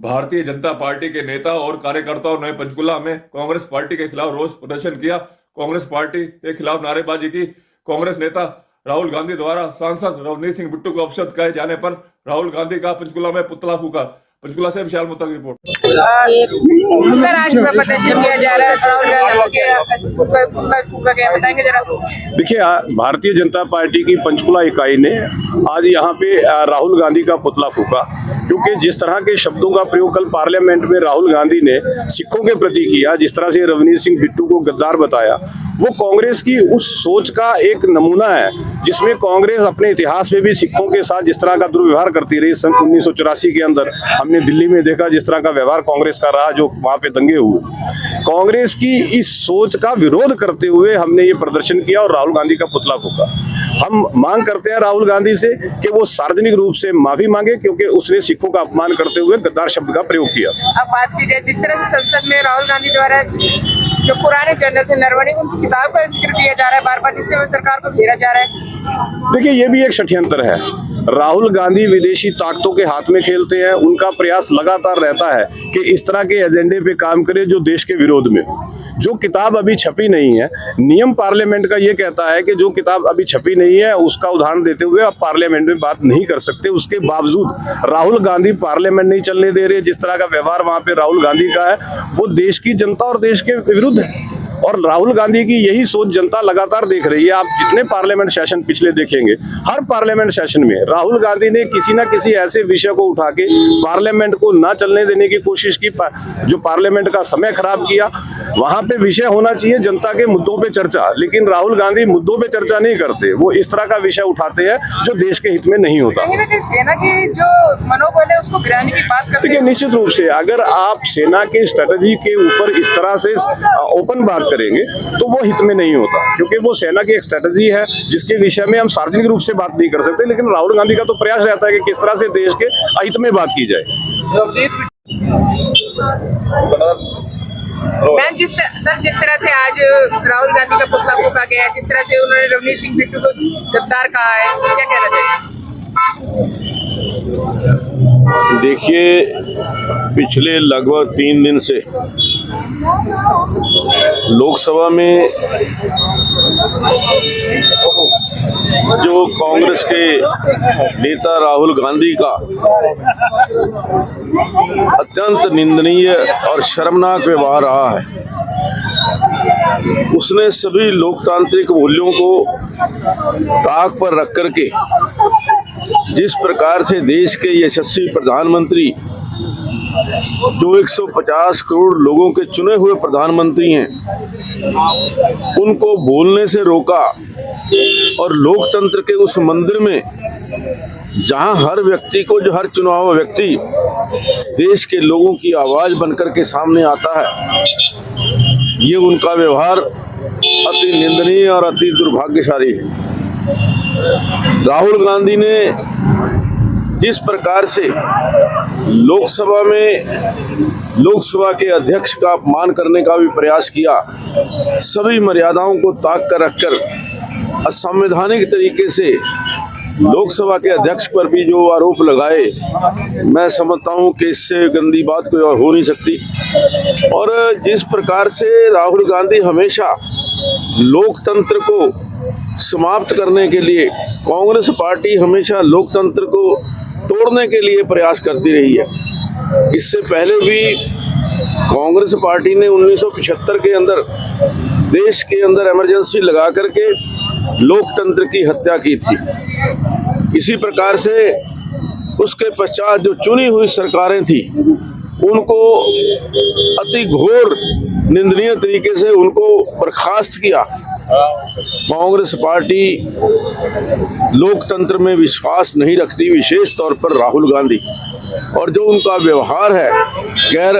Bharatiya Janata party के नेता और कार्यकर्ताओं ने पंचकुला में कांग्रेस पार्टी के खिलाफ रोष प्रदर्शन किया। कांग्रेस पार्टी के खिलाफ नारेबाजी की। कांग्रेस नेता राहुल गांधी द्वारा सांसद रवनीत सिंह बिट्टू को अपशब्द कहे जाने पर राहुल गांधी का पंचकुला में पुतला फूका। पंचकुला से विशाल मुत्तक रिपोर्ट। सर, आज प्रदर्शन किया जा रहा है, राहुल गांधी बताएंगे जरा। देखिए, भारतीय जनता पार्टी की पंचकुला इकाई ने आज यहाँ पे राहुल गांधी का पुतला फूका, क्योंकि जिस तरह के शब्दों का प्रयोग कल पार्लियामेंट में राहुल गांधी ने सिखों के प्रति किया, जिस तरह से रवनीत सिंह बिट्टू को गद्दार बताया, वो कांग्रेस की उस सोच का एक नमूना है जिसमें कांग्रेस अपने इतिहास में भी सिखों के साथ जिस तरह का दुर्व्यवहार करती रही। सन 1984 के अंदर हमने दिल्ली में देखा जिस तरह का व्यवहार कांग्रेस का रहा, जो वहां पे दंगे हुए। कांग्रेस की इस सोच का विरोध करते हुए हमने ये प्रदर्शन किया और राहुल गांधी का पुतला फूका। हम मांग करते हैं राहुल गांधी से कि वो सार्वजनिक रूप से माफी मांगे, क्योंकि उसने सिखों का अपमान करते हुए गद्दार शब्द का प्रयोग किया। अब बात की जाए, जिस तरह से संसद में राहुल गांधी द्वारा जो पुराने जनरल थे नरवणे, उनकी किताब का जिक्र किया जा रहा है बार बार, जिससे सरकार को घेरा जा रहा है। देखिए, ये भी एक षड्यंत्र है। राहुल गांधी विदेशी ताकतों के हाथ में खेलते हैं। उनका प्रयास लगातार रहता है कि इस तरह के एजेंडे पे काम करे जो देश के विरोध में हो। जो किताब अभी छपी नहीं है, नियम पार्लियामेंट का ये कहता है कि जो किताब अभी छपी नहीं है उसका उदाहरण देते हुए आप पार्लियामेंट में बात नहीं कर सकते। उसके बावजूद राहुल गांधी पार्लियामेंट नहीं चलने दे रहे। जिस तरह का व्यवहार वहां पे राहुल गांधी का है, वो देश की जनता और देश के विरुद्ध है। और राहुल गांधी की यही सोच जनता लगातार देख रही है। आप जितने पार्लियामेंट सेशन पिछले देखेंगे, हर पार्लियामेंट सेशन में राहुल गांधी ने किसी ना किसी ऐसे विषय को उठा के पार्लियामेंट को ना चलने देने की कोशिश की, जो पार्लियामेंट का समय खराब किया। वहां पे विषय होना चाहिए जनता के मुद्दों पे चर्चा, लेकिन राहुल गांधी मुद्दों पे चर्चा नहीं करते। वो इस तरह का विषय उठाते हैं जो देश के हित में नहीं होता। कहीं ना कहीं सेना की जो मनोबल है उसको गिराने की बात करते हैं। निश्चित रूप से अगर आप सेना के स्ट्रेटजी के ऊपर इस तरह से ओपन बात करेंगे तो वो हित में नहीं होता, क्योंकि वो सेना की एक स्ट्रेटजी है जिसके विषय में हम सार्वजनिक रूप से बात नहीं कर सकते। लेकिन राहुल गांधी का तो प्रयास रहता है कि किस तरह से देश के अहित में बात की जाए। मैम, जिस तरह से आज राहुल गांधी का पुतला फूका गया है, जिस तरह से उन्होंने रवनीत सिंह बिट्टू को गद्दार कहा है, क्या कहना चाहिए? देखिए, पिछले लगभग 3 दिन से लोकसभा में जो कांग्रेस के नेता राहुल गांधी का अत्यंत निंदनीय और शर्मनाक व्यवहार रहा है। उसने सभी लोकतांत्रिक मूल्यों को ताक पर रख करके जिस प्रकार से देश के यशस्वी प्रधानमंत्री, जो 150 करोड़ लोगों के चुने हुए प्रधानमंत्री हैं, उनको बोलने से रोका और लोकतंत्र के उस मंदिर में जहां हर व्यक्ति को, जो हर चुना हुआ व्यक्ति देश के लोगों की आवाज बनकर के सामने आता है, ये उनका व्यवहार अति निंदनीय और अति दुर्भाग्यशाली है। राहुल गांधी ने जिस प्रकार से लोकसभा में लोकसभा के अध्यक्ष का अपमान करने का भी प्रयास किया, सभी मर्यादाओं को ताक कर रखकर असंवैधानिक तरीके से लोकसभा के अध्यक्ष पर भी जो आरोप लगाए, मैं समझता हूं कि इससे गंदी बात कोई और हो नहीं सकती। और जिस प्रकार से राहुल गांधी हमेशा लोकतंत्र को समाप्त करने के लिए, कांग्रेस पार्टी हमेशा लोकतंत्र को तोड़ने के लिए प्रयास करती रही है। इससे पहले भी कांग्रेस पार्टी ने 1975 के अंदर देश के अंदर इमरजेंसी लगा करके लोकतंत्र की हत्या की थी। इसी प्रकार से उसके पश्चात जो चुनी हुई सरकारें थी, उनको अति घोर निंदनीय तरीके से उनको बर्खास्त किया। कांग्रेस पार्टी लोकतंत्र में विश्वास नहीं रखती, विशेष तौर पर राहुल गांधी, और जो उनका व्यवहार है गैर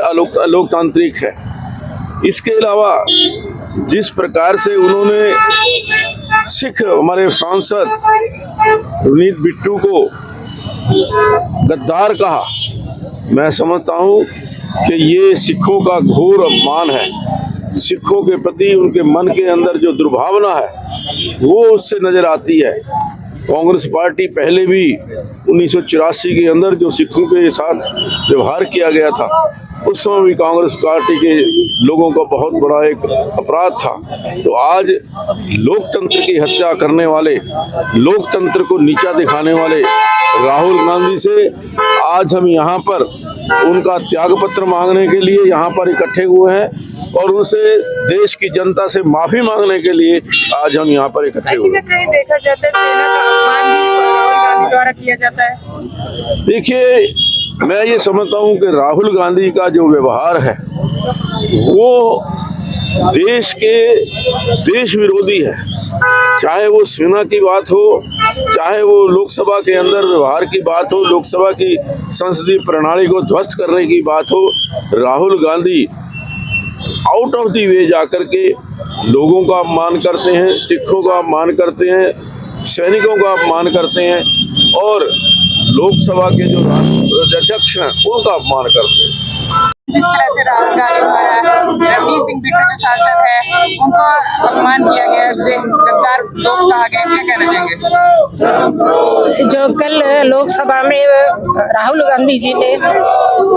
लोकतांत्रिक है। इसके अलावा जिस प्रकार से उन्होंने सिख हमारे सांसद रवनीत बिट्टू को गद्दार कहा, मैं समझता हूं कि ये सिखों का घोर अपमान है। सिखों के प्रति उनके मन के अंदर जो दुर्भावना है वो उससे नजर आती है। कांग्रेस पार्टी पहले भी 1984 के अंदर जो सिखों के साथ व्यवहार किया गया था, उस समय भी कांग्रेस पार्टी के लोगों का बहुत बड़ा एक अपराध था। तो आज लोकतंत्र की हत्या करने वाले, लोकतंत्र को नीचा दिखाने वाले राहुल गांधी से आज हम यहाँ पर उनका त्यागपत्र मांगने के लिए यहाँ पर इकट्ठे हुए हैं और उनसे देश की जनता से माफी मांगने के लिए आज हम यहाँ पर इकट्ठे हुए हैं। कहीं देखा जाता है सेना का अपमान भी राहुल गांधी द्वारा किया जाता है। देखिए, मैं ये समझता हूँ कि राहुल गांधी का जो व्यवहार है वो देश विरोधी है। चाहे वो सेना की बात हो, चाहे वो लोकसभा के अंदर व्यवहार की बात हो, लोकसभा की संसदीय प्रणाली को ध्वस्त करने की बात हो, Rahul Gandhi out of the way जाकर के लोगों का अपमान करते हैं, सिखों का अपमान करते हैं, सैनिकों का अपमान करते हैं और लोकसभा के जो अध्यक्ष हैं उनका अपमान करते हैं। जिस तरह से राहुल गांधी द्वारा रवनीत सिंह बिट्टू जो सांसद है उनको अपमान किया गया, गद्दार दोस्त कहा गया, क्या कहना चाहेंगे? जो कल लोकसभा में राहुल गांधी जी ने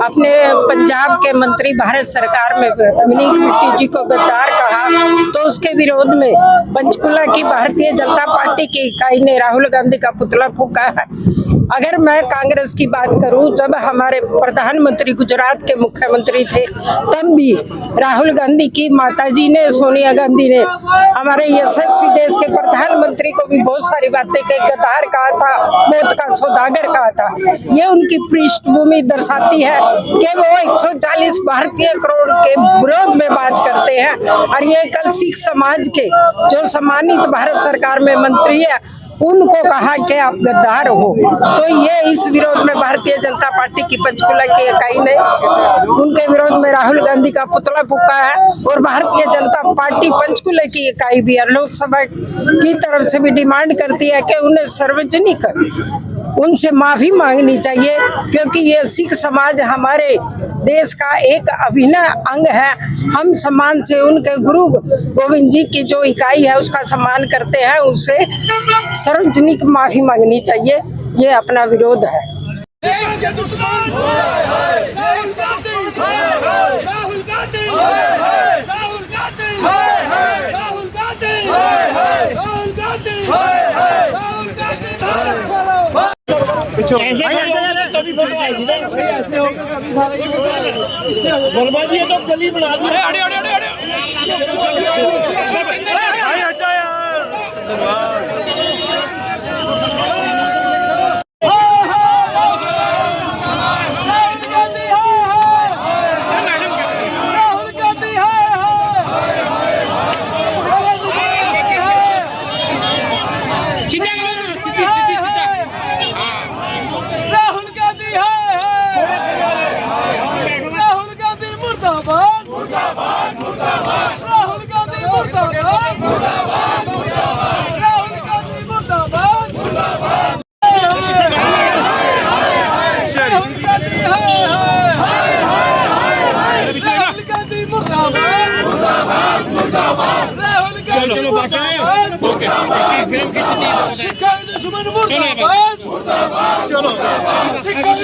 अपने पंजाब के मंत्री भारत सरकार में रवनीत बिट्टू जी को गद्दार कहा, तो उसके विरोध में पंचकुला की भारतीय जनता पार्टी की इकाई ने राहुल गांधी का पुतला फूंका है। अगर मैं कांग्रेस की बात करूं, जब हमारे प्रधानमंत्री गुजरात के मुख्यमंत्री थे तब भी राहुल गांधी की माताजी ने, सोनिया गांधी ने हमारे यशस्वी देश के प्रधानमंत्री को भी बहुत सारी बातें कही, गद्दार कहा था, मौत का सौदागर कहा था। ये उनकी पृष्ठभूमि दर्शाती है कि वो 140 भारतीय करोड़ के विरोध में बात करते हैं और ये कल सिख समाज के जो सम्मानित भारत सरकार में मंत्री है उनको कहा कि आप गद्दार हो। तो ये इस विरोध में भारतीय जनता पार्टी की पंचकुला की इकाई ने उनके विरोध में राहुल गांधी का पुतला फूंका है और भारतीय जनता पार्टी पंचकुला की इकाई भी है लोकसभा की तरफ से भी डिमांड करती है कि उन्हें सार्वजनिक उनसे माफी मांगनी चाहिए, क्योंकि ये सिख समाज हमारे देश का एक अभिन्न अंग है। हम सम्मान से उनके गुरु गोविंद जी की जो इकाई है उसका सम्मान करते हैं, उससे सार्वजनिक माफी मांगनी चाहिए। ये अपना विरोध है। देश के दुश्मन राहुल गांधी, राहुल गांधी, राहुल गांधी, राहुल गांधी, राहुल गांधी, राहुल गांधी। ऐसे तभी फोटो आएगी ना, ऐसे होगा कभी सारे की फोटो आएगी। बर्बादी है तो गली बना दी। अरे अरे अरे अरे हट जा यार।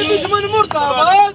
दुश्मन मुर्दाबाद।